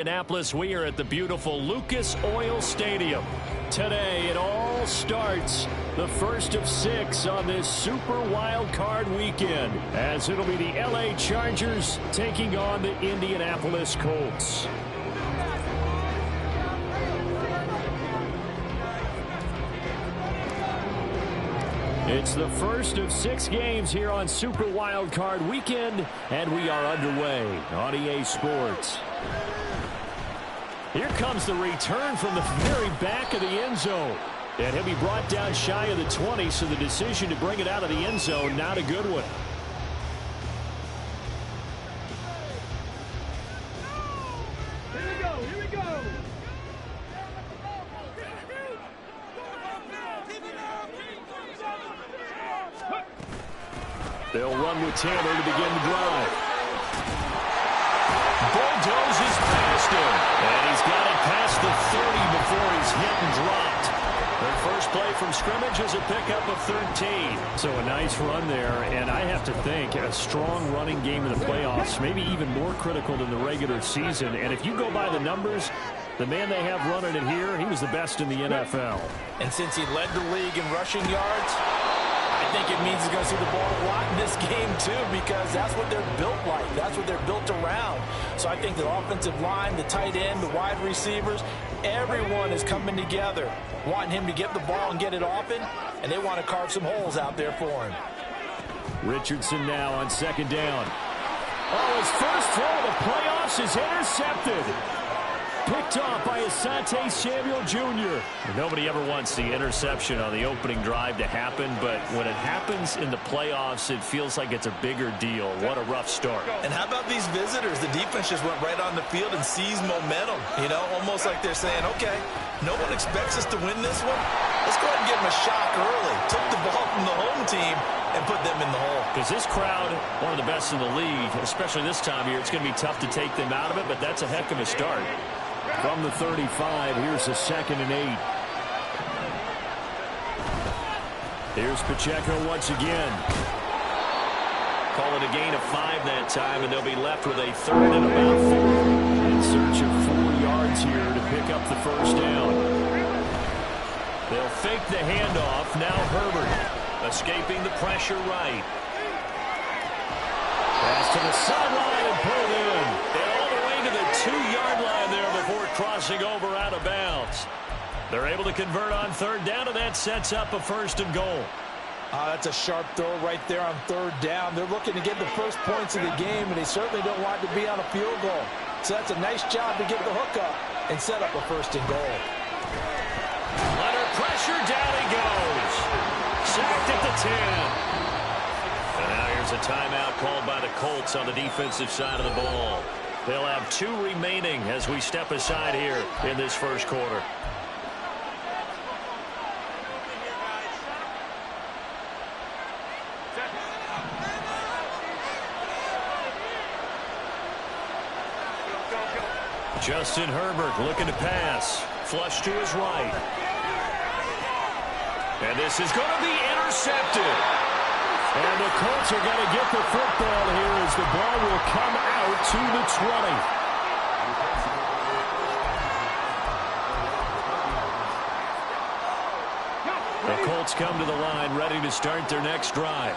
Indianapolis, we are at the beautiful Lucas Oil Stadium. Today it all starts, the first of 6 on this Super Wild Card weekend, as it'll be the LA Chargers taking on the Indianapolis Colts. It's the first of 6 games here on Super Wild Card weekend, and we are underway on EA Sports. Here comes the return from the very back of the end zone. And he'll be brought down shy of the 20, so the decision to bring it out of the end zone, not a good one. Here we go. They'll run with Taylor to begin the drive. Bulldozes past him, and he's got it past the 30 before he's hit and dropped. Their first play from scrimmage is a pickup of 13. So a nice run there, and I have to think a strong running game in the playoffs, maybe even more critical than the regular season. And if you go by the numbers, the man they have running it here, he was the best in the NFL. And since he led the league in rushing yards, I think it means he's going to see the ball a lot in this game, too, because that's what they're built like. That's what they're built around. So I think the offensive line, the tight end, the wide receivers, everyone is coming together, wanting him to get the ball and get it open, and they want to carve some holes out there for him. Richardson now on second down. Oh, his first throw of the playoffs is intercepted. Picked off by Asante Samuel Jr. Nobody ever wants the interception on the opening drive to happen, but when it happens in the playoffs, it feels like it's a bigger deal. What a rough start. And how about these visitors? The defense just went right on the field and seized momentum. You know, almost like they're saying, okay, no one expects us to win this one. Let's go ahead and give them a shock early. Took the ball from the home team and put them in the hole. Because this crowd, one of the best in the league, especially this time of year, it's going to be tough to take them out of it, but that's a heck of a start. From the 35, here's a 2nd and 8. Here's Pacheco once again. Call it a gain of 5 that time, and they'll be left with a 3rd and about 4. In search of 4 yards here to pick up the first down. They'll fake the handoff. Now Herbert escaping the pressure right. Pass to the sideline and pulled in. And all the way to the 2-yard line there before crossing over out of bounds. They're able to convert on 3rd down, and that sets up a 1st and goal. That's a sharp throw right there on 3rd down. They're looking to get the first points of the game, and they certainly don't want to be on a field goal. So that's a nice job to get the hook up and set up a 1st and goal. Under pressure, down he goes. Sacked at the 10. And now here's a timeout called by the Colts on the defensive side of the ball. They'll have 2 remaining as we step aside here in this first quarter. Justin Herbert looking to pass. Flush to his right. And this is going to be intercepted. And the Colts are going to get the football here as the ball will come out to the 20. The Colts come to the line ready to start their next drive.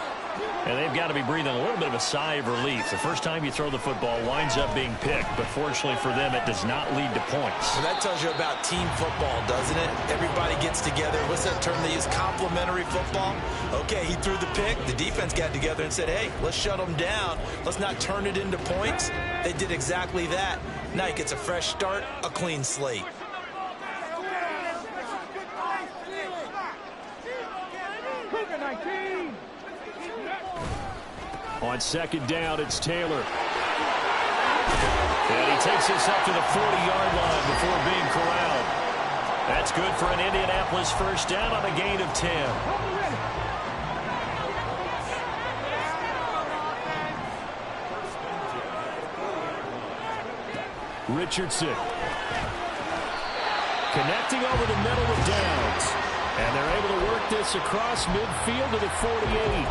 And they've got to be breathing a little bit of a sigh of relief. The first time you throw the football winds up being picked, but fortunately for them, it does not lead to points. Well, that tells you about team football, doesn't it? Everybody gets together. What's that term they use? Complementary football? Okay, he threw the pick. The defense got together and said, hey, let's shut them down. Let's not turn it into points. They did exactly that. Now he gets a fresh start, a clean slate. On 2nd down, it's Taylor. And he takes us up to the 40-yard line before being corralled. That's good for an Indianapolis first down on a gain of 10. Richardson. Connecting over the middle with Downs. And they're able to work this across midfield to the 48.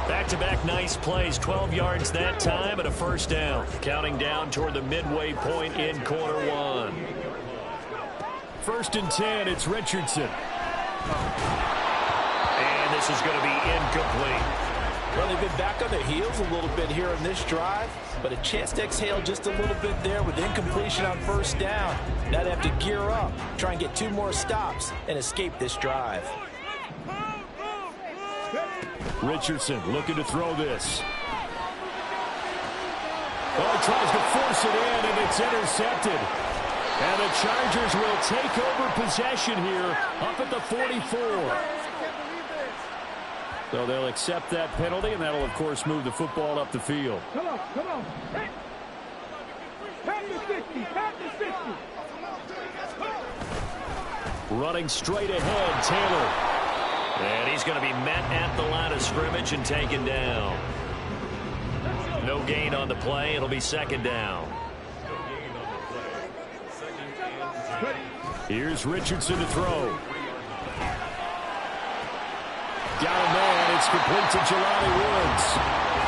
Back-to-back nice plays, 12 yards that time and a first down. Counting down toward the midway point in quarter one. 1st and 10, it's Richardson. And this is going to be incomplete. Well, they've been back on their heels a little bit here on this drive, but a chance to exhale just a little bit there with incompletion on 1st down. Now they have to gear up, try and get 2 more stops, and escape this drive. Richardson looking to throw this. Oh, he tries to force it in, and it's intercepted. And the Chargers will take over possession here up at the 44. So they'll accept that penalty, and that'll, of course, move the football up the field. Come on. Pat the 50. Running straight ahead, Taylor. And he's going to be met at the line of scrimmage and taken down. No gain on the play. It'll be 2nd down. Here's Richardson to throw. Down a man. It's complete to Jelani Woods.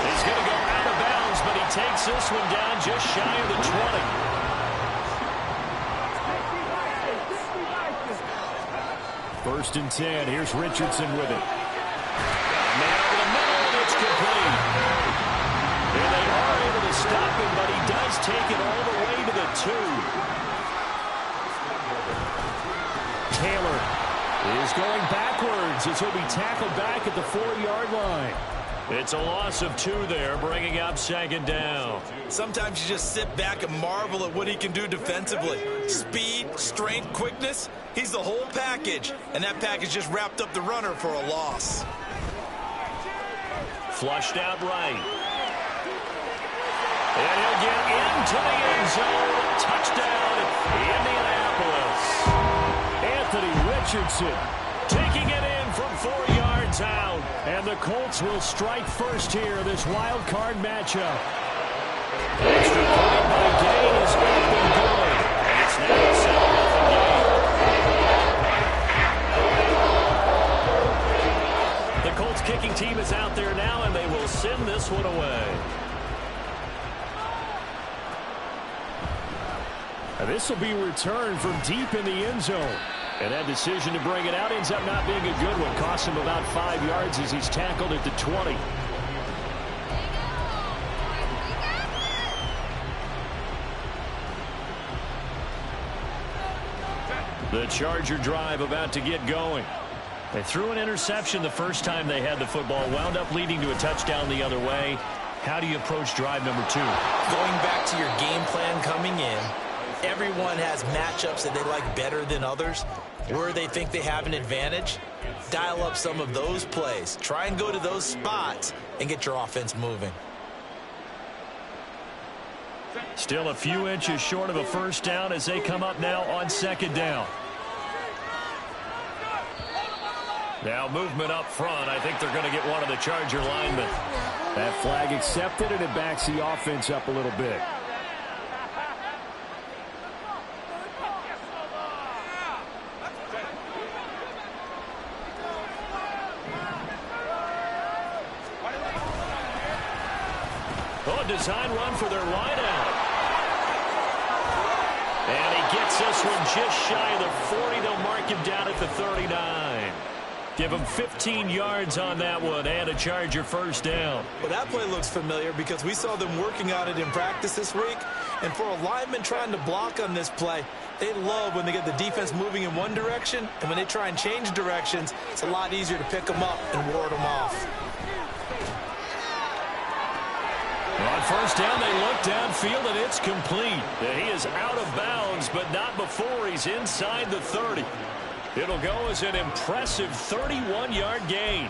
He's going to go out of bounds, but he takes this one down just shy of the 20. 1st and 10. Here's Richardson with it. Man over the middle, and it's complete. And they are able to stop him, but he does take it all the way to the 2. Taylor is going backwards as he'll be tackled back at the 4-yard line. It's a loss of 2 there, bringing up 2nd down. Sometimes you just sit back and marvel at what he can do defensively. Speed, strength, quickness. He's the whole package, and that package just wrapped up the runner for a loss. Flushed out right. And he'll get into the end zone. Touchdown, Indianapolis. Anthony Richardson taking it in from 4 yards out. And the Colts will strike first here, this wild card matchup. Extra point by Gay is up and good. And it's now a 7-0 game. The Colts kicking team is out there now, and they will send this one away. And this will be returned from deep in the end zone. And that decision to bring it out ends up not being a good one. Costs him about 5 yards as he's tackled at the 20. The Charger drive about to get going. They threw an interception the first time they had the football, wound up leading to a touchdown the other way. How do you approach drive number 2? Going back to your game plan coming in, everyone has matchups that they like better than others. Where they think they have an advantage, dial up some of those plays. Try and go to those spots and get your offense moving. Still a few inches short of a first down as they come up now on 2nd down. Now movement up front. I think they're going to get one of the Charger linemen. That flag accepted, and it backs the offense up a little bit. Design run for their wideout. And he gets this one just shy of the 40. They'll mark him down at the 39. Give him 15 yards on that one and a Charger first down. Well, that play looks familiar because we saw them working on it in practice this week. And for a lineman trying to block on this play, they love when they get the defense moving in one direction. And when they try and change directions, it's a lot easier to pick them up and ward them off. On first down, they look downfield, and it's complete. He is out of bounds, but not before he's inside the 30. It'll go as an impressive 31-yard gain.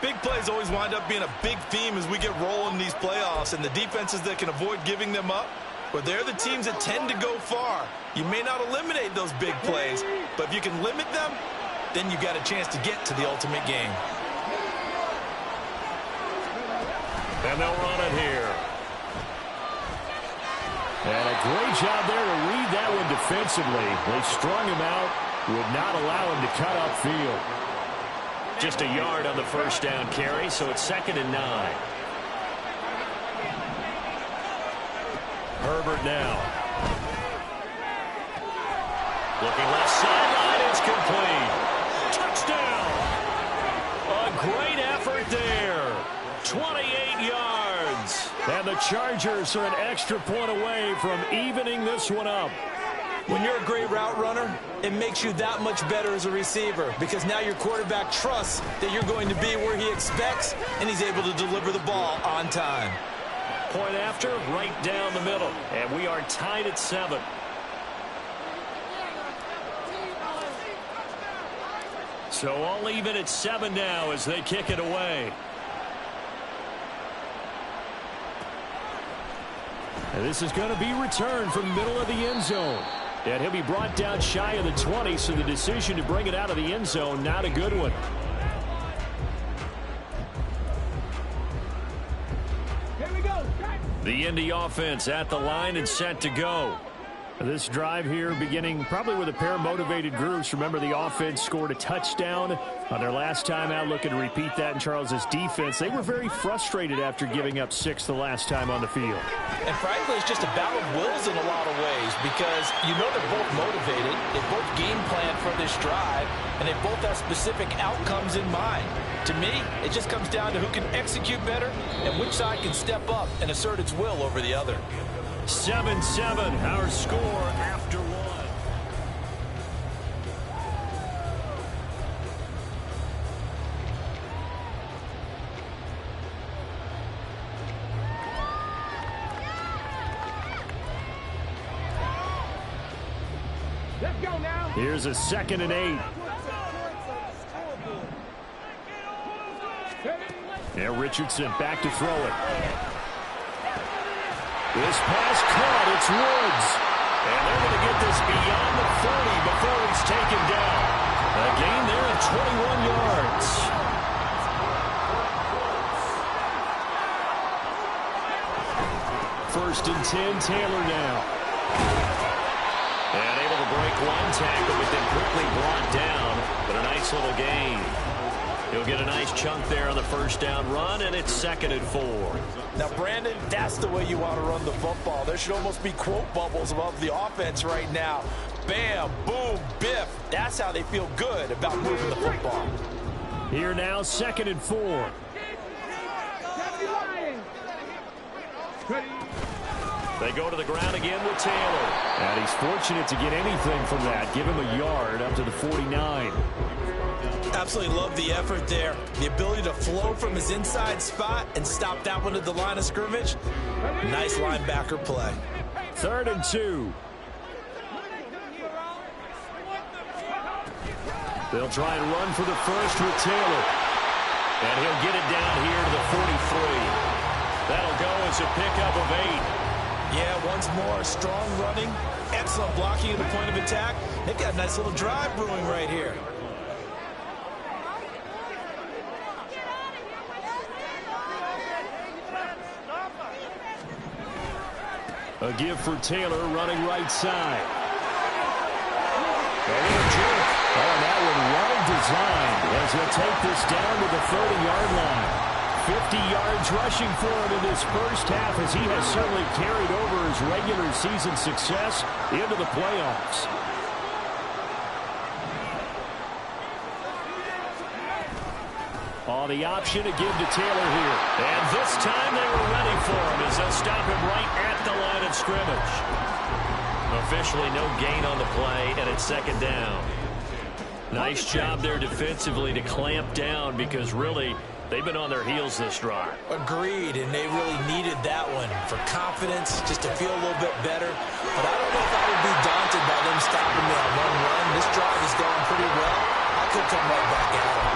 Big plays always wind up being a big theme as we get rolling in these playoffs, and the defenses that can avoid giving them up, but they're the teams that tend to go far. You may not eliminate those big plays, but if you can limit them, then you've got a chance to get to the ultimate game. And they'll run it here. And a great job there to read that one defensively. They strung him out, would not allow him to cut upfield. Just a yard on the first down carry, so it's 2nd and 9. Herbert now. Looking left sideline, it's complete. Touchdown! A great effort there. 28 yards. And the Chargers are an extra point away from evening this one up. When you're a great route runner, it makes you that much better as a receiver because now your quarterback trusts that you're going to be where he expects, and he's able to deliver the ball on time. Point after, right down the middle. And we are tied at 7. So all even at 7 now as they kick it away. And this is going to be returned from the middle of the end zone. And he'll be brought down shy of the 20, so the decision to bring it out of the end zone, not a good one. Here we go. The Indy offense at the line and set to go. This drive here beginning probably with a pair of motivated groups. Remember, the offense scored a touchdown on their last time out. Looking to repeat that in Charles's defense. They were very frustrated after giving up 6 the last time on the field. And frankly, it's just a battle of wills in a lot of ways because you know they're both motivated. They both game plan for this drive, and they both have specific outcomes in mind. To me, it just comes down to who can execute better and which side can step up and assert its will over the other. 7-7, our score after 1. Let's go now. Here's a 2nd and 8. Now Richardson back to throw it. This pass caught. It's Woods. And they're going to get this beyond the 30 before he's taken down. A gain there of 21 yards. First and 10, Taylor now. And able to break one tackle, but then quickly brought down. But a nice little gain. He'll get a nice chunk there on the first down run, and it's 2nd and 4. Now, Brandon, that's the way you want to run the football. There should almost be quote bubbles above the offense right now. Bam, boom, biff. That's how they feel good about moving the football. Here now, 2nd and 4. They go to the ground again with Taylor. And he's fortunate to get anything from that. Give him a yard up to the 49. Absolutely love the effort there. The ability to flow from his inside spot and stop that one at the line of scrimmage. Nice linebacker play. 3rd and 2. They'll try and run for the first with Taylor. And he'll get it down here to the 43. That'll go as a pickup of 8. Yeah, once more, strong running, excellent blocking at the point of attack. They've got a nice little drive brewing right here. A give for Taylor running right side. A little jerk. Oh, that one well designed as he'll take this down to the 30-yard line. 50 yards rushing for him in this first half as he has certainly carried over his regular season success into the playoffs. The option to give to Taylor here. And this time they were ready for him as they'll stop him right at the line of scrimmage. Officially no gain on the play, and it's 2nd down. Nice job there defensively to clamp down because really they've been on their heels this drive. Agreed, and they really needed that one for confidence, just to feel a little bit better. But I don't know if I would be daunted by them stopping me on one run. This drive is going pretty well. I could come right back at it.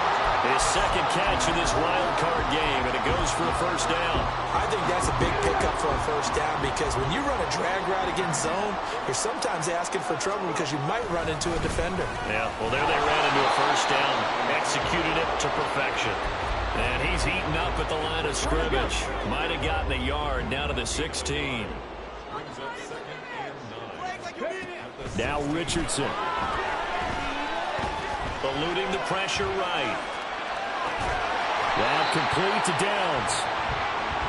His 2nd catch in this wild card game, and it goes for a first down. I think that's a big pickup for a first down because when you run a drag route against zone, you're sometimes asking for trouble because you might run into a defender. Yeah, well, there they ran into a first down, executed it to perfection. And he's heating up at the line of scrimmage. Might have gotten a yard down to the 16. Now Richardson. Eluding the pressure right. That complete to Downs.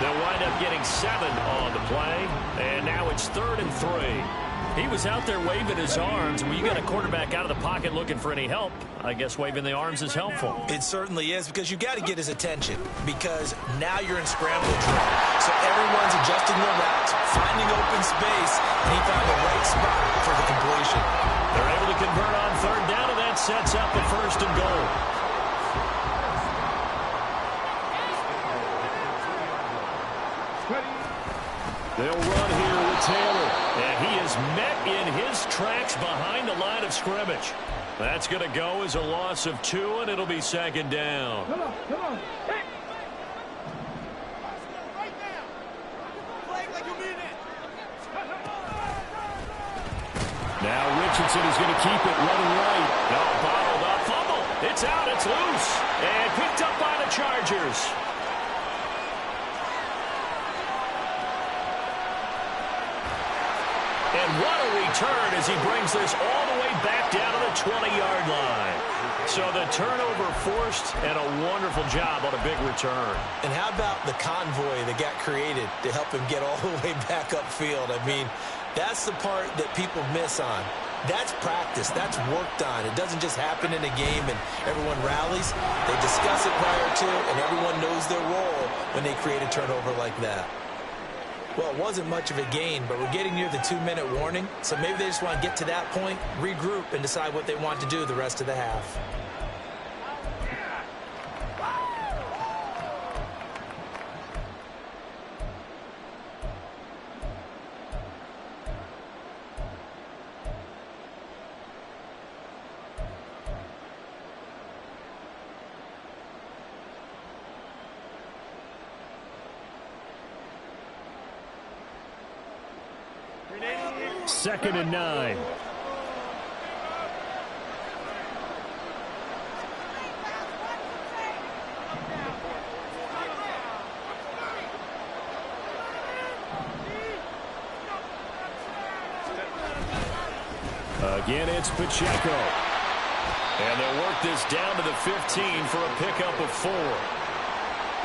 They'll wind up getting 7 on the play, and now it's 3rd and 3. He was out there waving his arms. When you got a quarterback out of the pocket looking for any help, I guess waving the arms is helpful. It certainly is, because you got to get his attention, because now you're in scramble drill. So everyone's adjusting their routes, finding open space, and he found the right spot for the completion. They're able to convert on 3rd down, and that sets up a 1st and goal. They'll run here with Taylor, and he is met in his tracks behind the line of scrimmage. That's going to go as a loss of 2, and it'll be 2nd down. Come on, come on. Hey. Now Richardson is going to keep it running right. No, bottled up, fumble. It's out, it's loose, and picked up by the Chargers. And what a return as he brings this all the way back down to the 20-yard line. So the turnover forced, and a wonderful job on a big return. And how about the convoy that got created to help him get all the way back upfield? I mean, that's the part that people miss on. That's practice. That's worked on. It doesn't just happen in a game and everyone rallies. They discuss it prior to, and everyone knows their role when they create a turnover like that. Well, it wasn't much of a gain, but we're getting near the 2-minute warning, so maybe they just want to get to that point, regroup, and decide what they want to do the rest of the half. Second and 9. Again, it's Pacheco. And they'll work this down to the 15 for a pickup of 4.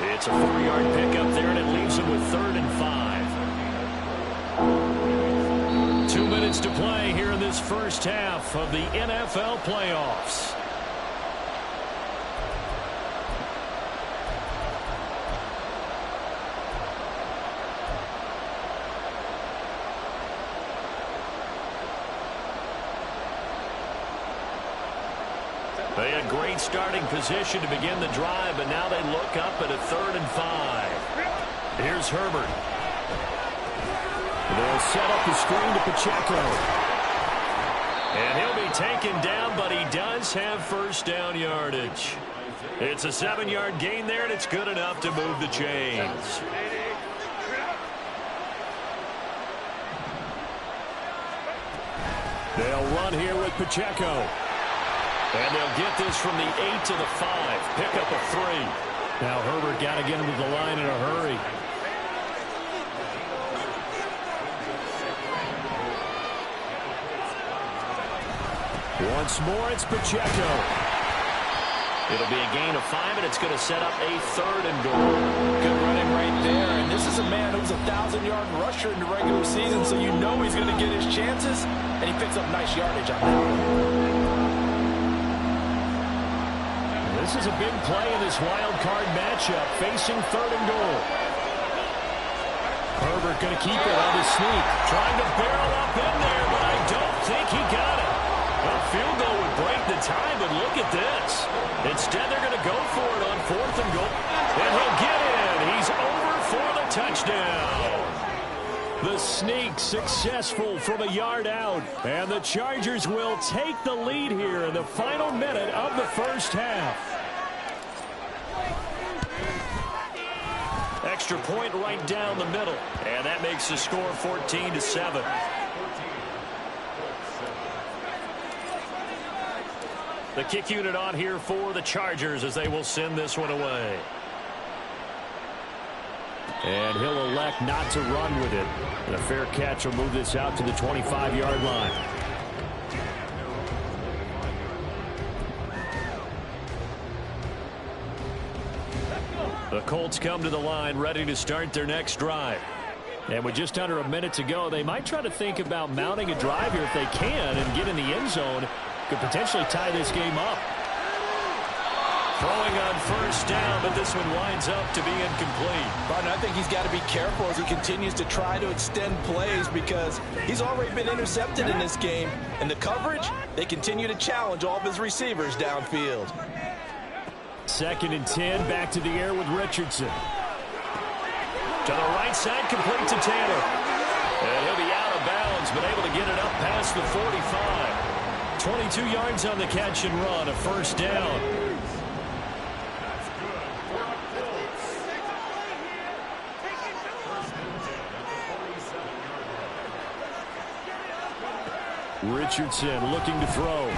It's a 4-yard pickup there, and it leaves them with 3rd and 5. 2 minutes to play here in this first half of the NFL playoffs. They had great starting position to begin the drive, but now they look up at a 3rd and 5. Here's Herbert. They'll set up the screen to Pacheco. And he'll be taken down, but he does have 1st down yardage. It's a 7-yard gain there, and it's good enough to move the chains. They'll run here with Pacheco. And they'll get this from the 8 to the 5. Pick up a 3. Now Herbert got to get him to the line in a hurry. Once more, it's Pacheco. It'll be a gain of 5, and it's going to set up a 3rd and goal. Good running right there. And this is a man who's a 1,000-yard rusher in the regular season, so you know he's going to get his chances, and he picks up nice yardage on that one. This is a big play in this wild card matchup, facing 3rd and goal. Herbert going to keep it on the sneak, trying to barrel up in there, but I don't think he got it. A field goal would break the tie, but look at this. Instead, they're going to go for it on 4th and goal. And he'll get in. He's over for the touchdown. The sneak successful from a yard out. And the Chargers will take the lead here in the final minute of the first half. Extra point right down the middle. And that makes the score 14-7. The kick unit on here for the Chargers as they will send this one away. And he'll elect not to run with it. And a fair catch will move this out to the 25-yard line. The Colts come to the line ready to start their next drive. And with just under a minute to go, they might try to think about mounting a drive here if they can and get in the end zone. Could potentially tie this game up. Throwing on first down, but this one winds up to be incomplete. But I think he's got to be careful as he continues to try to extend plays because he's already been intercepted in this game. And the coverage, they continue to challenge all of his receivers downfield. 2nd and 10, back to the air with Richardson. To the right side, complete to Tanner. And he'll be out of bounds, but able to get it up past the 45. 22 yards on the catch and run, a first down. Richardson looking to throw.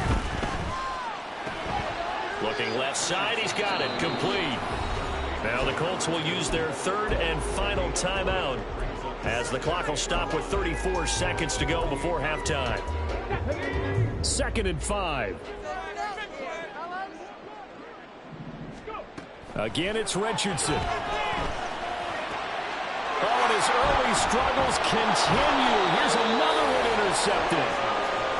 Looking left side, he's got it, complete. Now the Colts will use their 3rd and final timeout as the clock will stop with 34 seconds to go before halftime. 2nd and 5. Again, it's Richardson. Oh, and his early struggles continue. Here's another one intercepted.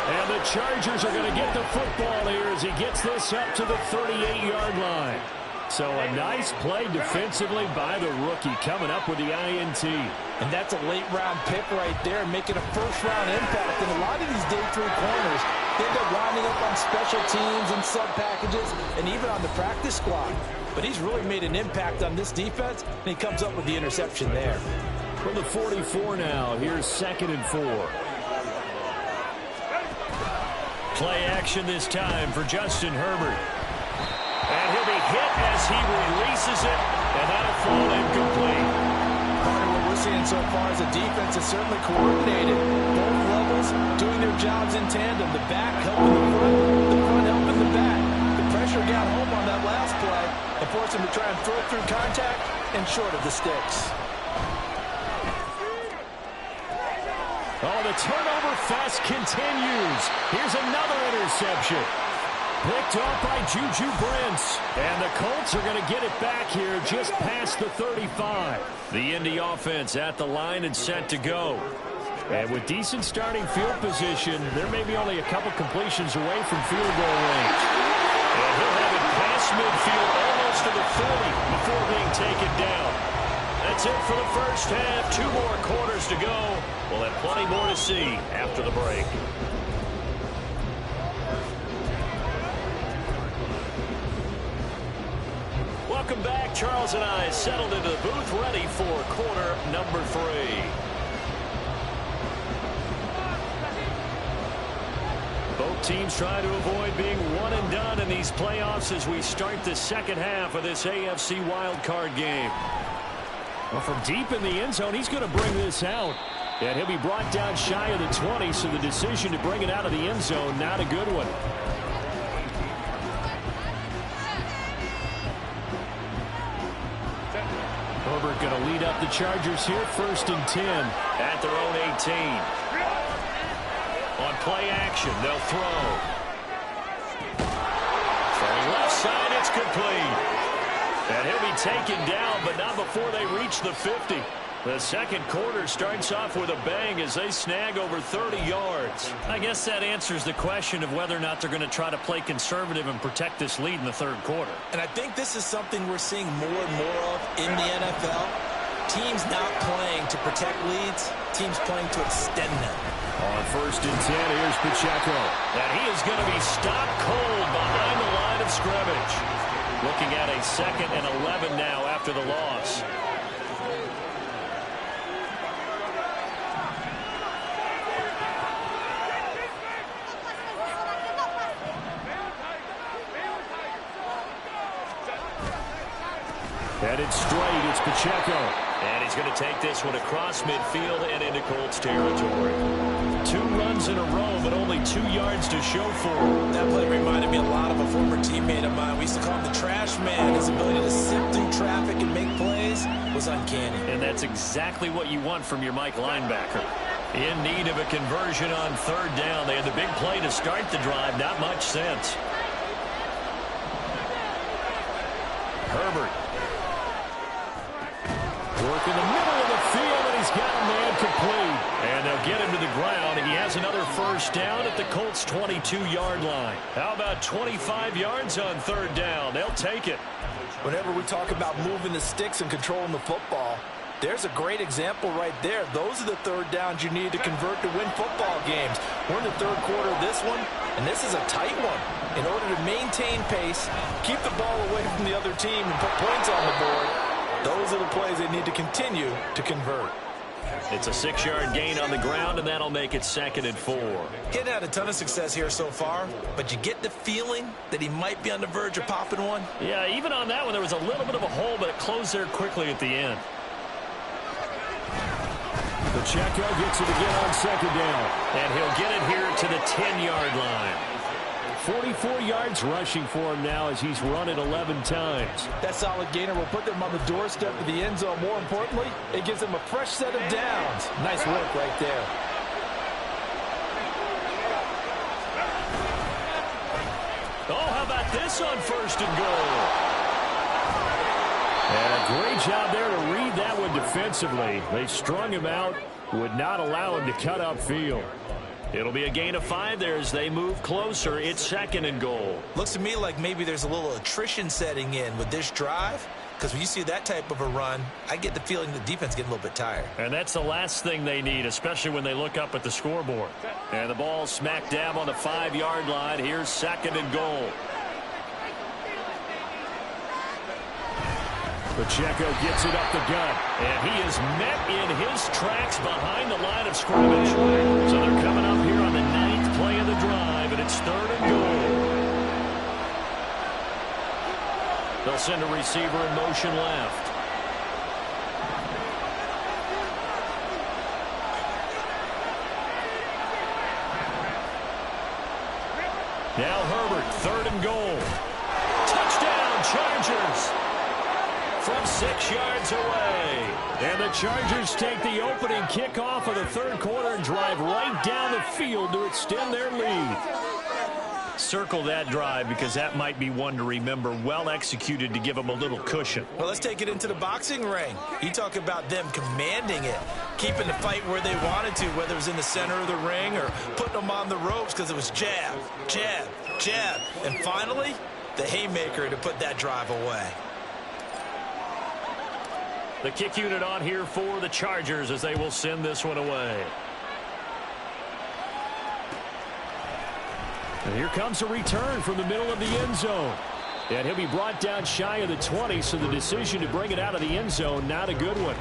And the Chargers are going to get the football here as he gets this up to the 38-yard line. So a nice play defensively by the rookie coming up with the INT. And that's a late-round pick right there, making a first-round impact. And a lot of these day 3 corners, they end up winding up on special teams and sub-packages and even on the practice squad. But he's really made an impact on this defense, and he comes up with the interception there. From the 44 now, here's 2nd and 4. Play action this time for Justin Herbert. And he'll be hit as he releases it, and that'll fall incomplete. Part of what we're seeing so far as a defense is certainly coordinated. Both levels doing their jobs in tandem. The back helping the front helping the back. The pressure got home on that last play and forced him to try and throw through contact and short of the sticks. Oh, the turnover fest continues. Here's another interception. Picked off by Juju Brents. And the Colts are going to get it back here just past the 35. The Indy offense at the line and set to go. And with decent starting field position, there may be only a couple completions away from field goal range. And he'll have it past midfield almost to the 40 before being taken down. That's it for the first half. 2 more quarters to go. We'll have plenty more to see after the break. Welcome back. Charles and I settled into the booth, ready for quarter number 3. Both teams try to avoid being one and done in these playoffs as we start the second half of this AFC wildcard game. Well, from deep in the end zone, he's going to bring this out. And he'll be brought down shy of the 20, so the decision to bring it out of the end zone, not a good one. Herbert going to lead up the Chargers here, 1st and 10 at their own 18. On play action, they'll throw. Throwing left side, it's complete. And he'll be taken down, but not before they reach the 50. The second quarter starts off with a bang as they snag over 30 yards. I guess that answers the question of whether or not they're going to try to play conservative and protect this lead in the 3rd quarter. And I think this is something we're seeing more and more of in the NFL. Teams not playing to protect leads, teams playing to extend them. On 1st and 10, here's Pacheco. And he is going to be stopped cold behind the line of scrimmage. Looking at a 2nd and 11 now after the loss. Headed straight, it's Pacheco. And he's going to take this one across midfield and into Colts territory. 2 runs in a row, but only 2 yards to show for it. That play reminded me a lot of a former teammate of mine. We used to call him the trash man. His ability to sift through traffic and make plays was uncanny. And that's exactly what you want from your Mike linebacker. In need of a conversion on 3rd down. They had the big play to start the drive. Not much sense. Working the middle of the field, and he's got a man complete. And they'll get him to the ground. He has another first down at the Colts' 22-yard line. How about 25 yards on third down? They'll take it. Whenever we talk about moving the sticks and controlling the football, there's a great example right there. Those are the third downs you need to convert to win football games. We're in the third quarter of this one, and this is a tight one. In order to maintain pace, keep the ball away from the other team, and put points on the board, those are the plays they need to continue to convert. It's a 6-yard gain on the ground, and that'll make it 2nd and 4. Getting had a ton of success here so far, but you get the feeling that he might be on the verge of popping one. Yeah, even on that one, there was a little bit of a hole, but it closed there quickly at the end. Pacheco gets it again on 2nd down, and he'll get it here to the 10-yard line. 44 yards rushing for him now as he's run it 11 times. That solid gainer will put them on the doorstep of the end zone. More importantly, it gives them a fresh set of downs. Nice work right there. Oh, how about this on 1st and goal? And a great job there to read that one defensively. They strung him out, would not allow him to cut upfield. It'll be a gain of 5 there as they move closer. It's 2nd and goal. Looks to me like maybe there's a little attrition setting in with this drive, because when you see that type of a run, I get the feeling the defense getting a little bit tired. And that's the last thing they need, especially when they look up at the scoreboard. And the ball smack dab on the 5-yard line. Here's 2nd and goal. Pacheco gets it up the gut, and he is met in his tracks behind the line of scrimmage. So they're coming up here on the 9th play of the drive, and it's 3rd and goal. They'll send a receiver in motion left. Now Herbert, 3rd and goal. Touchdown, Chargers! From 6 yards away. And the Chargers take the opening kickoff of the third quarter and drive right down the field to extend their lead. Circle that drive because that might be one to remember. Well executed to give them a little cushion. Well, let's take it into the boxing ring. You talk about them commanding it, keeping the fight where they wanted to, whether it was in the center of the ring or putting them on the ropes because it was jab, jab, jab. And finally, the haymaker to put that drive away. The kick unit on here for the Chargers as they will send this one away. And here comes a return from the middle of the end zone. And he'll be brought down shy of the 20, so the decision to bring it out of the end zone, not a good one.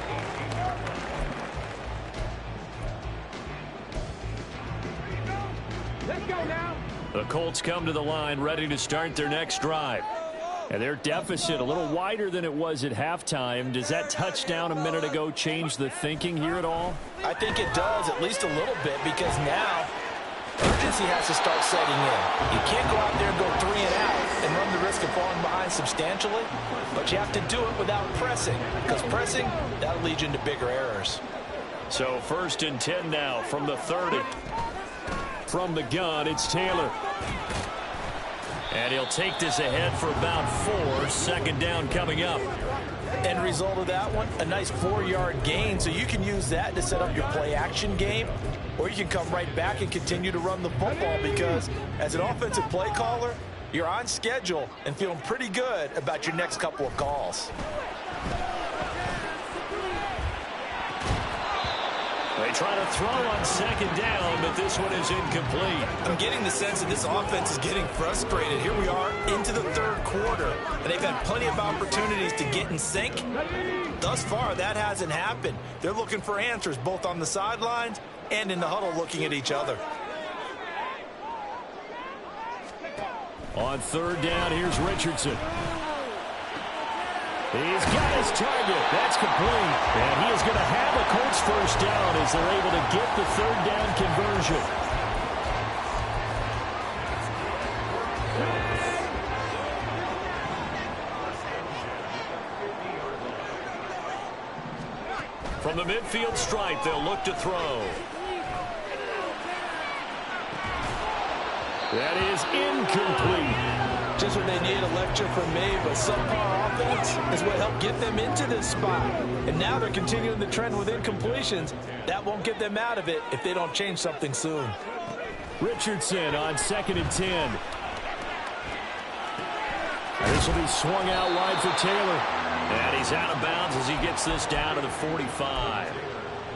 Let's go now. The Colts come to the line ready to start their next drive. And their deficit a little wider than it was at halftime. Does that touchdown a minute ago change the thinking here at all? I think it does, at least a little bit, because now urgency has to start setting in. You can't go out there and go 3 and out and run the risk of falling behind substantially, but you have to do it without pressing, because pressing, that'll lead you into bigger errors. So 1st and 10 now from the 30. From the gun, it's Taylor. And he'll take this ahead for about 4. 2nd down coming up. End result of that one, a nice 4-yard gain, so you can use that to set up your play-action game, or you can come right back and continue to run the football because as an offensive play caller, you're on schedule and feeling pretty good about your next couple of calls. They try to throw on 2nd down, but this one is incomplete. I'm getting the sense that this offense is getting frustrated. Here we are into the 3rd quarter, and they've had plenty of opportunities to get in sync. Thus far, that hasn't happened. They're looking for answers both on the sidelines and in the huddle looking at each other. On 3rd down, here's Richardson. He's got his target. That's complete. And he is going to have a Colts first down as they're able to get the 3rd down conversion. From the midfield stripe, they'll look to throw. That is incomplete. Just when they needed a lecture from me, but subpar offense is what helped get them into this spot. And now they're continuing the trend with incompletions. That won't get them out of it if they don't change something soon. Richardson on 2nd and 10. This will be swung out wide for Taylor. And he's out of bounds as he gets this down to the 45.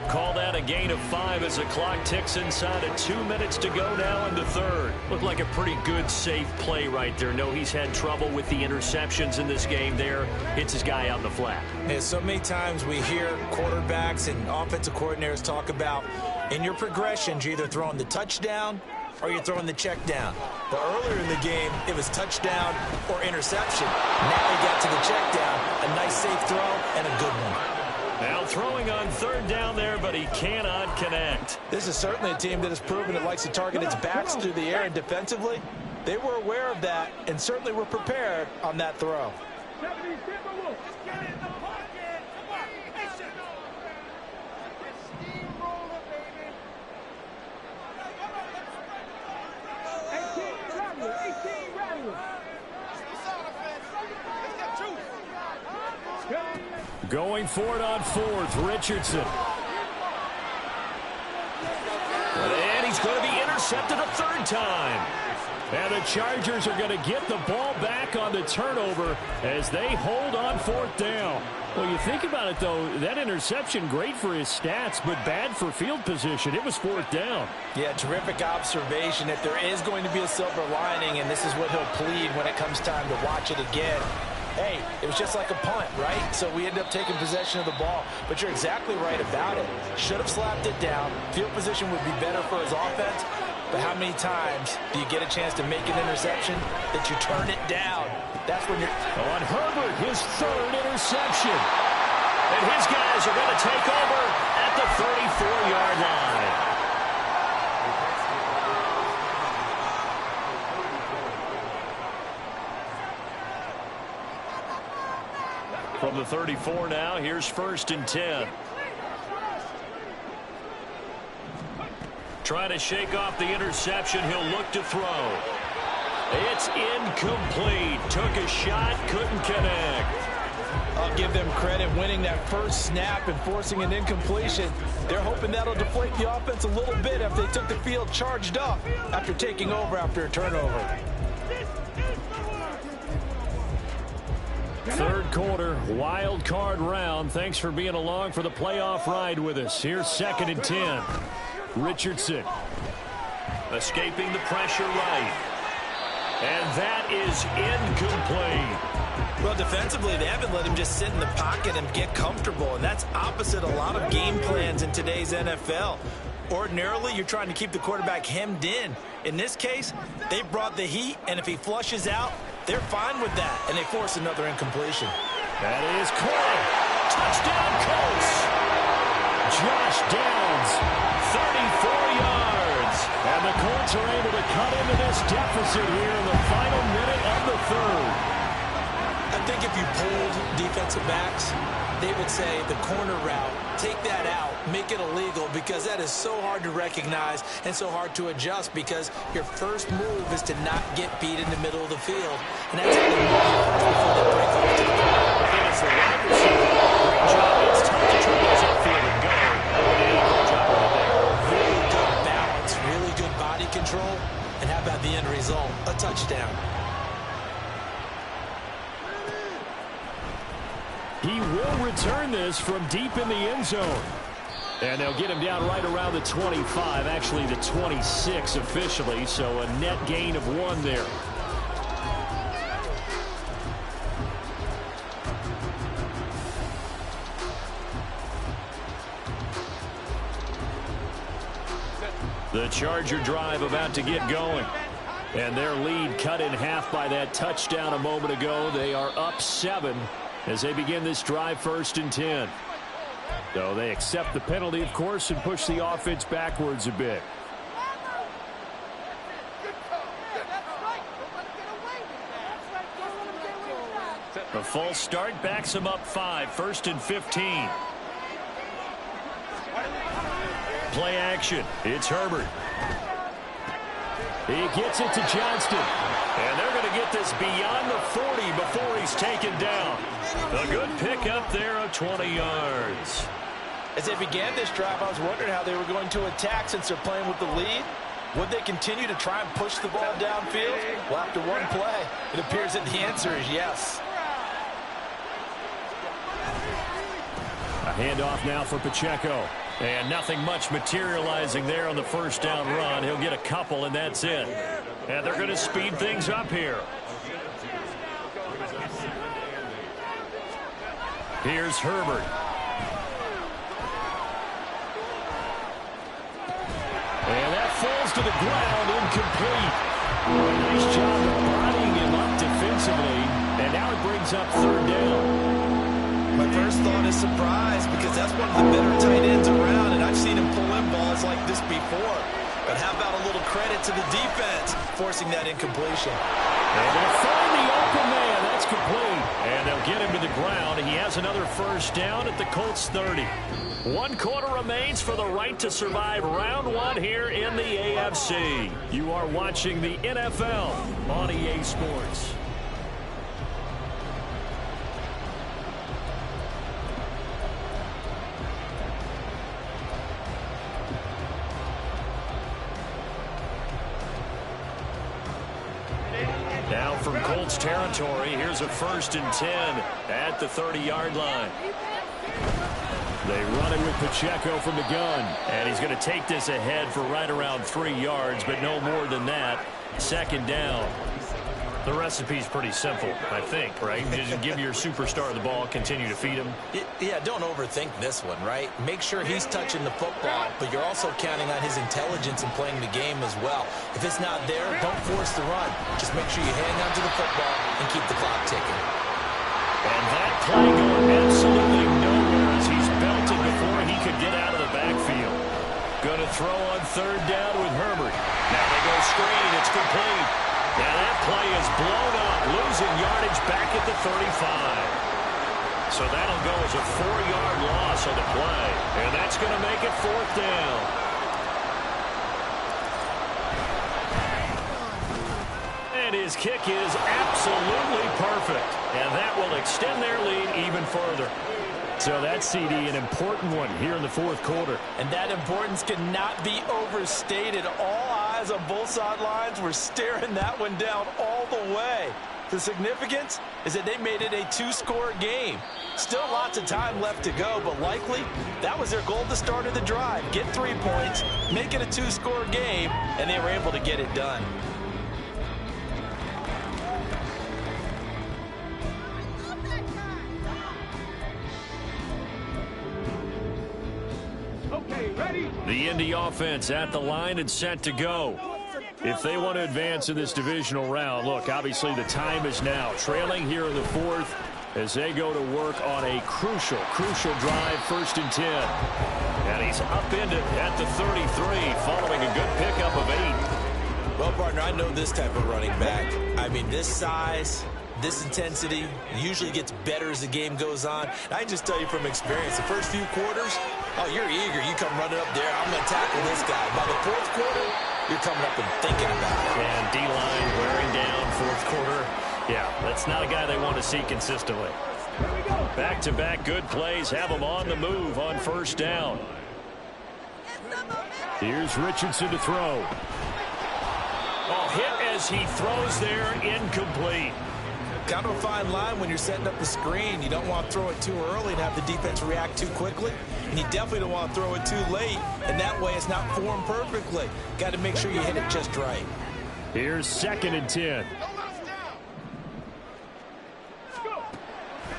Called out a gain of 5 as the clock ticks inside of 2 minutes to go now in the third. Looked like a pretty good, safe play right there. No, he's had trouble with the interceptions in this game there. Hits his guy out in the flat. Yeah, so many times we hear quarterbacks and offensive coordinators talk about in your progressions, you're either throwing the touchdown or you're throwing the check down. But earlier in the game, it was touchdown or interception. Now he got to the check down, a nice safe throw and a good one. Now throwing on 3rd down there, but he cannot connect. This is certainly a team that has proven it likes to target its backs through the air, and defensively, they were aware of that and certainly were prepared on that throw. Going for it on 4th, Richardson. And he's going to be intercepted a 3rd time. And the Chargers are going to get the ball back on the turnover as they hold on 4th down. Well, you think about it, though, that interception, great for his stats, but bad for field position. It was 4th down. Yeah, terrific observation. If there is going to be a silver lining, and this is what he'll plead when it comes time to watch it again, hey, it was just like a punt, right? So we ended up taking possession of the ball. But you're exactly right about it. Should have slapped it down. Field position would be better for his offense. But how many times do you get a chance to make an interception that you turn it down? That's when you're... On Herbert, his 3rd interception. And his guys are going to take over at the 34-yard line. From the 34 now, here's 1st and 10. Trying to shake off the interception. He'll look to throw. It's incomplete. Took a shot, couldn't connect. I'll give them credit winning that first snap and forcing an incompletion. They're hoping that'll deflate the offense a little bit if they took the field charged up after taking over after a turnover. 3rd quarter, wild card round. Thanks for being along for the playoff ride with us. Here's 2nd and 10. Richardson escaping the pressure right. And that is incomplete. Well, defensively, they haven't let him just sit in the pocket and get comfortable, and that's opposite a lot of game plans in today's NFL. Ordinarily, you're trying to keep the quarterback hemmed in. In this case, they brought the heat, and if he flushes out, they're fine with that, and they force another incompletion. That is caught. Touchdown, Colts. Josh Downs, 34 yards. And the Colts are able to cut into this deficit here in the final minute of the 3rd. I think if you polled defensive backs, they would say the corner route, take that out, make it illegal, because that is so hard to recognize and so hard to adjust, because your first move is to not get beat in the middle of the field. And that's how they move before they break off to the ball. I think it's the wide receiver. Great job. It's tough to try to upfield and go. Good job right there. Really good balance, really good body control. And how about the end result? A touchdown. He will return this from deep in the end zone. And they'll get him down right around the 25, actually the 26 officially, so a net gain of 1 there. The Charger drive about to get going. And their lead cut in half by that touchdown a moment ago. They are up 7 as they begin this drive, 1st and 10. So they accept the penalty, of course, and push the offense backwards a bit. A false start backs them up 5, 1st and 15. Play action. It's Herbert. He gets it to Johnston. And they're going to get this beyond the 40 before he's taken down. A good pickup there of 20 yards. As they began this drive, I was wondering how they were going to attack since they're playing with the lead. Would they continue to try and push the ball downfield? Well, after one play, it appears that the answer is yes. A handoff now for Pacheco. And nothing much materializing there on the first down run. He'll get a couple, and that's it. And they're going to speed things up here. Here's Herbert. And that falls to the ground, incomplete. Nice job of bodying him up defensively. And now it brings up third down. My first thought is surprise, because that's one of the better tight ends around, and I've seen him pull in balls like this before. But how about a little credit to the defense forcing that incompletion? And they'll find the open man. That's complete. And they'll get him to the ground. He has another first down at the Colts 30. 1 quarter remains for the right to survive round 1 here in the AFC. You are watching the NFL on EA Sports. Now from Colts territory, here's a 1st and 10 at the 30-yard line. They run it with Pacheco from the gun, and he's going to take this ahead for right around 3 yards, but no more than that. 2nd down. The recipe's pretty simple, I think, right? Just give your superstar the ball, continue to feed him. Yeah, don't overthink this one, right? Make sure he's touching the football, but you're also counting on his intelligence in playing the game as well. If it's not there, don't force the run. Just make sure you hang on to the football and keep the clock ticking. And that play going absolutely nowhere as he's belted before he could get out of the backfield. Going to throw on 3rd down with Herbert. Now they go screen. It's complete. Now that play is blown up, losing yardage back at the 35. So that'll go as a 4-yard loss on the play. And that's going to make it 4th down. And his kick is absolutely perfect. And that will extend their lead even further. So that CD, an important one here in the 4th quarter. And that importance cannot be overstated. All eyes on both sidelines were staring that one down all the way. The significance is that they made it a 2-score game. Still lots of time left to go, but likely that was their goal at the start of the drive. Get 3 points, make it a 2-score game, and they were able to get it done. The Indy offense at the line and set to go. If they want to advance in this divisional round, look, obviously the time is now. Trailing here in the 4th as they go to work on a crucial drive, 1st and 10. And he's upended at the 33 following a good pickup of 8. Well, partner, I know this type of running back. I mean, this size, this intensity usually gets better as the game goes on. And I can just tell you from experience, the first few quarters, oh, you're eager. You come running up there. I'm going to tackle this guy. By the 4th quarter, you're coming up and thinking about it. And D-line wearing down, 4th quarter. Yeah, that's not a guy they want to see consistently. Back-to-back good plays have them on the move on 1st down. Here's Richardson to throw. Oh, hit as he throws there, incomplete. Kind of a fine line when you're setting up the screen. You don't want to throw it too early and have the defense react too quickly. And you definitely don't want to throw it too late. And that way it's not formed perfectly. Got to make sure you hit it just right. Here's 2nd and 10.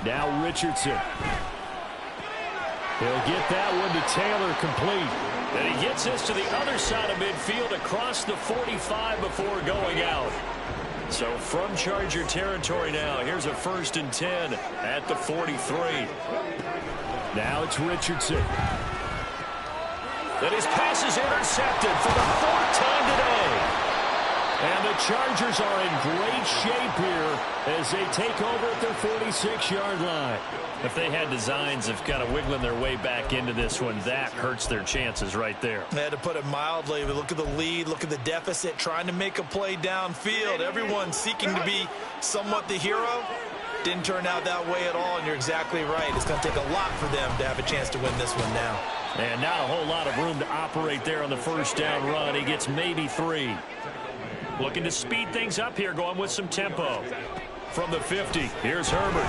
Now Richardson. He'll get that one to Taylor, complete. And he gets this to the other side of midfield across the 45 before going out. So from Charger territory now, here's a 1st and 10 at the 43. Now it's Richardson. And his pass is intercepted for the 4th time today. And the Chargers are in great shape here as they take over at their 46-yard line. If they had designs of kind of wiggling their way back into this one, that hurts their chances right there. They had to put it mildly. But look at the lead, look at the deficit, trying to make a play downfield. Everyone seeking to be somewhat the hero. Didn't turn out that way at all, and you're exactly right. It's going to take a lot for them to have a chance to win this one now. And not a whole lot of room to operate there on the first down run. He gets maybe 3. Looking to speed things up here, going with some tempo. From the 50, here's Herbert.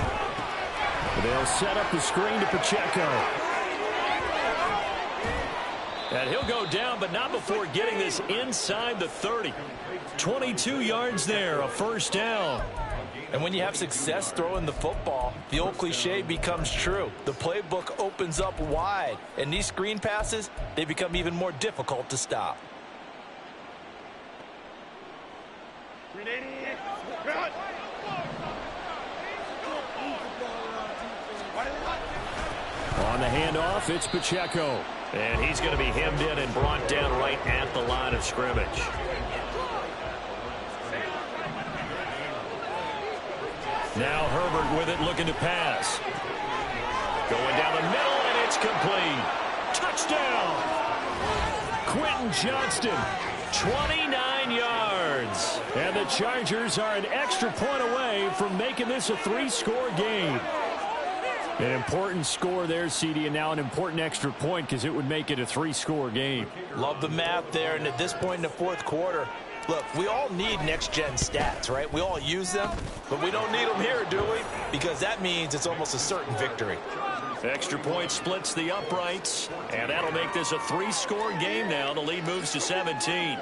They'll set up the screen to Pacheco. And he'll go down, but not before getting this inside the 30. 22 yards there, a first down. And when you have success throwing the football, the old cliche becomes true. The playbook opens up wide, and these screen passes, they become even more difficult to stop. On the handoff, it's Pacheco. And he's going to be hemmed in and brought down right at the line of scrimmage. Now Herbert with it, looking to pass. Going down the middle, and it's complete. Touchdown! Quentin Johnston, 29 yards. And the Chargers are an extra point away from making this a 3-score game. An important score there, CD, and now an important extra point because it would make it a 3-score game. Love the math there, and at this point in the fourth quarter, look, we all need next-gen stats, right? We all use them, but we don't need them here, do we? Because that means it's almost a certain victory. Extra point splits the uprights, and that'll make this a 3-score game now. The lead moves to 17.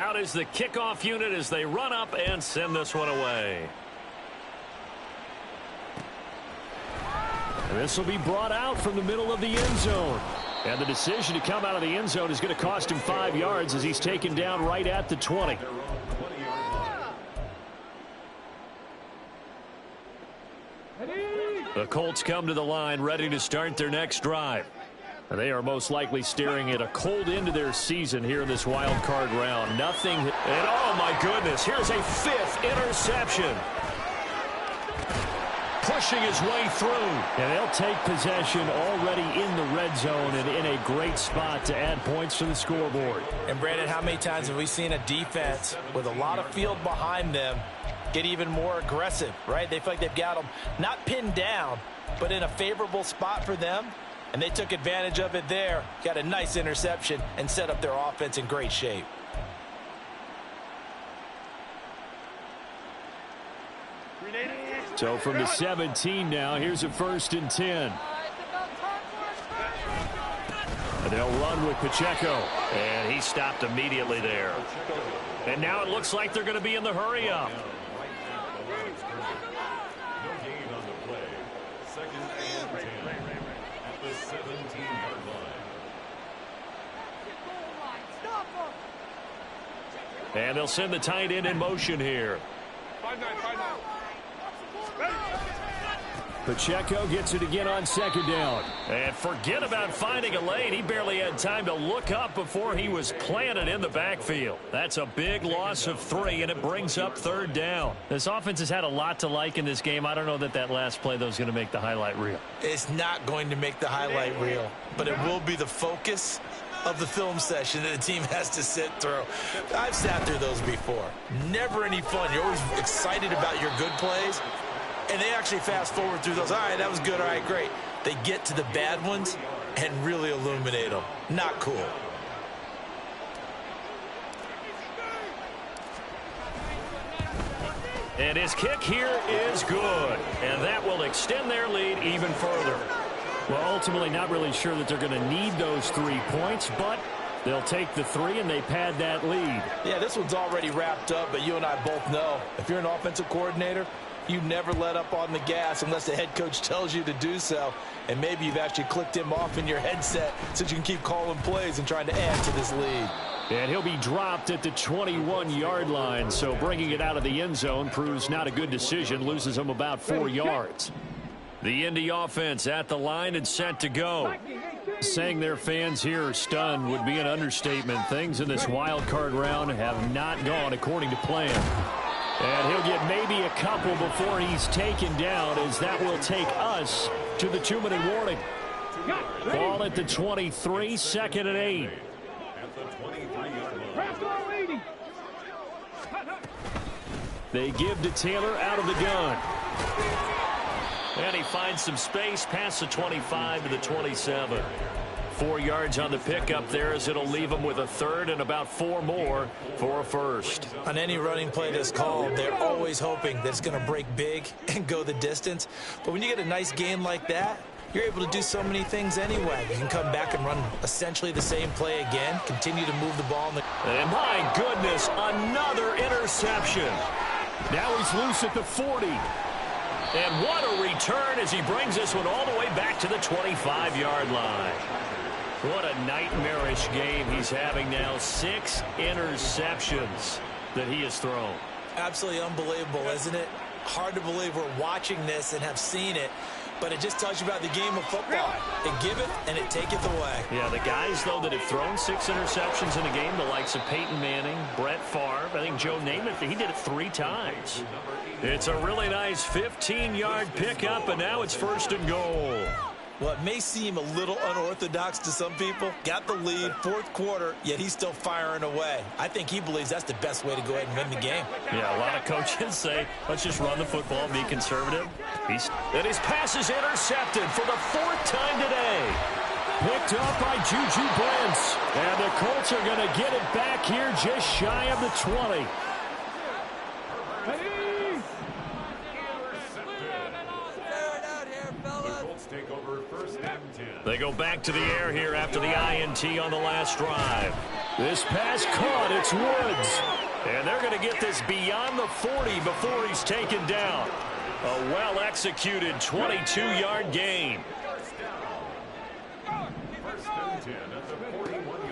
Out is the kickoff unit as they run up and send this one away. This will be brought out from the middle of the end zone. And the decision to come out of the end zone is going to cost him 5 yards as he's taken down right at the 20. The Colts come to the line ready to start their next drive. They are most likely staring at a cold end to their season here in this wild card round. Nothing. And oh my goodness, here's a 5th interception. Pushing his way through, and they'll take possession already in the red zone and in a great spot to add points to the scoreboard. And Brandon, how many times have we seen a defense with a lot of field behind them get even more aggressive, right? They feel like they've got them not pinned down, but in a favorable spot for them, and they took advantage of it there, got a nice interception, and set up their offense in great shape. So from the 17 now, here's a 1st and 10. And they'll run with Pacheco. And he stopped immediately there. And now it looks like they're going to be in the hurry up. And they'll send the tight end in motion here. Pacheco gets it again on 2nd down. And forget about finding a lane. He barely had time to look up before he was planted in the backfield. That's a big loss of 3, and it brings up 3rd down. This offense has had a lot to like in this game. I don't know that last play, though, is going to make the highlight reel. It's not going to make the highlight reel, but it will be the focus of the film session that the team has to sit through. I've sat through those before. Never any fun. You're always excited about your good plays, and they actually fast forward through those. All right, that was good. All right, great. They get to the bad ones and really illuminate them. Not cool. And his kick here is good. And that will extend their lead even further. Well, ultimately not really sure that they're going to need those 3 points, but they'll take the 3 and they pad that lead. Yeah, this one's already wrapped up, but you and I both know if you're an offensive coordinator, you never let up on the gas unless the head coach tells you to do so. And maybe you've actually clicked him off in your headset so you can keep calling plays and trying to add to this lead. And he'll be dropped at the 21-yard line, so bringing it out of the end zone proves not a good decision, loses him about 4 yards. The Indy offense at the line and set to go. Saying their fans here are stunned would be an understatement. Things in this wild card round have not gone according to plan. And he'll get maybe a couple before he's taken down, as that will take us to the 2-minute warning. Ball at the 23, 2nd and 8. They give to Taylor out of the gun. And he finds some space past the 25 to the 27. 4 yards on the pickup there, as it'll leave him with a third and about 4 more for a first. On any running play that's called, they're always hoping that it's going to break big and go the distance. But when you get a nice game like that, you're able to do so many things anyway. You can come back and run essentially the same play again, continue to move the ball. And my goodness, another interception. Now he's loose at the 40. And what a return as he brings this one all the way back to the 25-yard line. What a nightmarish game he's having now. 6 interceptions that he has thrown. Absolutely unbelievable, isn't it? Hard to believe we're watching this and have seen it, but it just tells you about the game of football. It giveth and it taketh away. Yeah, the guys, though, that have thrown 6 interceptions in a game, the likes of Peyton Manning, Brett Favre, I think Joe Namath, he did it 3 times. It's a really nice 15-yard pickup, and now it's 1st and goal. Well, it may seem a little unorthodox to some people. Got the lead, 4th quarter, yet he's still firing away. I think he believes that's the best way to go ahead and win the game. Yeah, a lot of coaches say, let's just run the football, be conservative. And his pass is intercepted for the 4th time today. Picked up by Juju Brents. And the Colts are going to get it back here just shy of the 20. They go back to the air here after the INT on the last drive. This pass caught. It's Woods. And they're going to get this beyond the 40 before he's taken down. A well-executed 22-yard gain.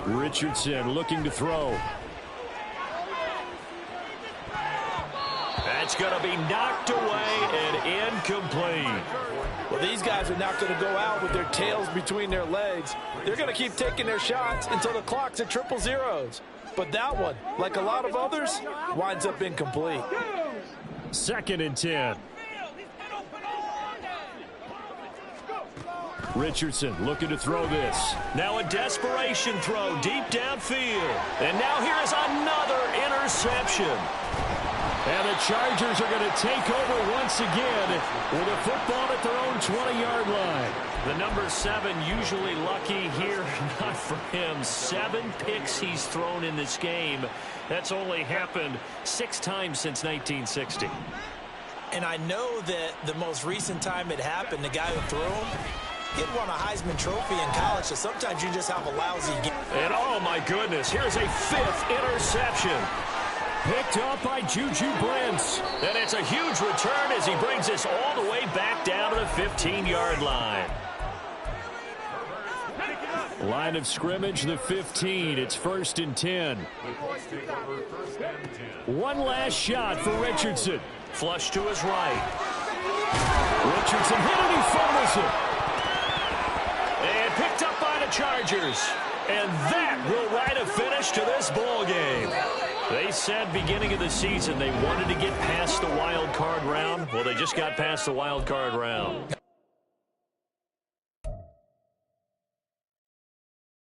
Richardson looking to throw. That's going to be knocked away and incomplete. Well, these guys are not going to go out with their tails between their legs. They're going to keep taking their shots until the clock's at 000s. But that one, like a lot of others, winds up incomplete. 2nd and 10. Richardson looking to throw this. Now a desperation throw deep downfield. And now here is another interception. And the Chargers are going to take over once again with a football at their own 20-yard line. The number 7 usually lucky here. Not for him. 7 picks he's thrown in this game. That's only happened 6 times since 1960. And I know that the most recent time it happened, the guy who threw him, he won a Heisman Trophy in college, so sometimes you just have a lousy game. And oh my goodness, here's a 5th interception. Picked up by Juju Brents. And it's a huge return as he brings this all the way back down to the 15-yard line. Line of scrimmage, the 15. It's 1st and 10. One last shot for Richardson. Flush to his right. Richardson hit it, he fumbles it. And picked up by the Chargers. And that will write a finish to this ball game. They said beginning of the season they wanted to get past the wild card round. Well, they just got past the wild card round.